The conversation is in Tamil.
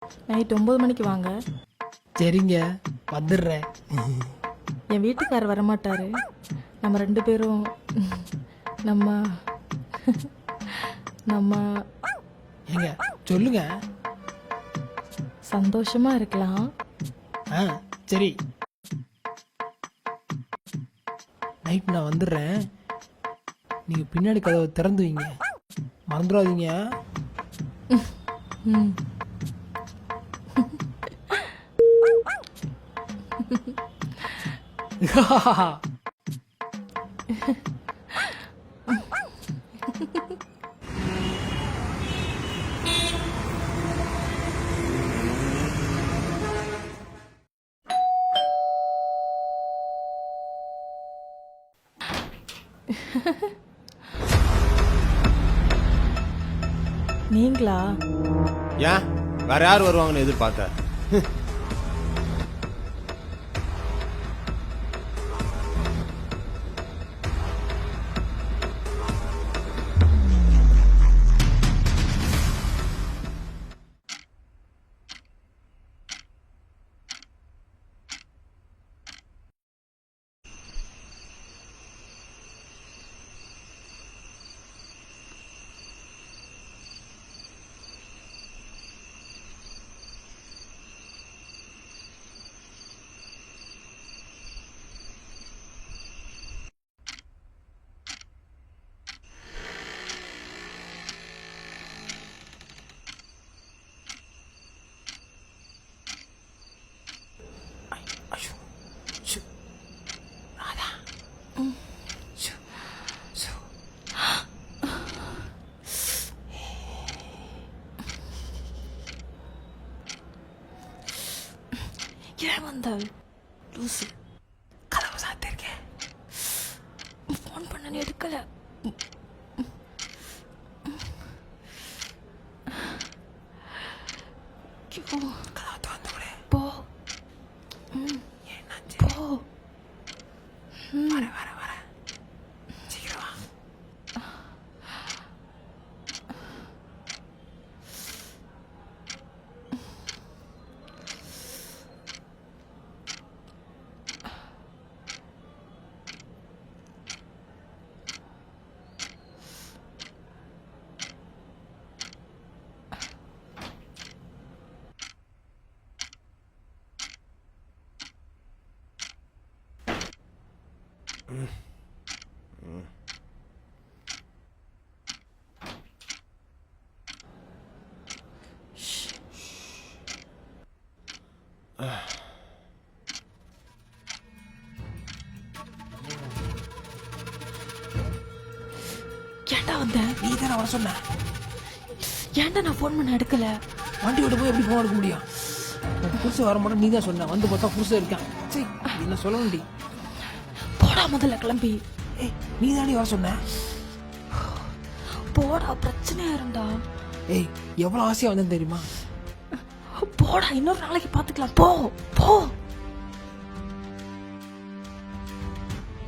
நைட் 9 மணிக்கு வாங்க. சரிங்க, வந்துடுறேன். என் வீட்டுக்காரர் வரமாட்டாரு. நம்ம 2 பேரும் நம்ம நம்ம ஏங்க சொல்லுங்க. சந்தோஷமா இருக்கலாம். சரி, நைட் நான் வந்துடுறேன். நீங்க பின்னாடி கதவை திறந்து வைங்க, மறந்துடாதீங்க. ம். நீங்களா? ஏன் வேற யார் வருவாங்கன்னு எதிர்பார்த்த? ஏன் வந்தாள் லூசு? கதவை சாத்திருக்கேன். ஃபோன் பண்ண எடுக்கல. கதவை திறந்து போ. போ. வர வர வர சீக்கிரம் வா. ஏன்டா வந்த? நீ தானே வர சொன்ன. ஏன்டா நான் ஃபோன் பண்ண எடுக்கல? வண்டி விட்டு போய் எப்படி போன் எடுக்க முடியும்? புதுசு வர மாட்டோம். நீ தான் சொன்ன. வந்து பார்த்தா புதுசாக இருக்கான். சரி, என்ன சொல்ல வேண்டி. போடா முதல்ல கிளம்பி. நீ தானே வர சொன்ன. போடா, பிரச்சனையா இருந்தா. எவ்வளோ ஆசையாக வந்தேன்னு தெரியுமா? போடா, இன்னொரு நாளைக்கு பார்த்துக்கலாம். போ போ.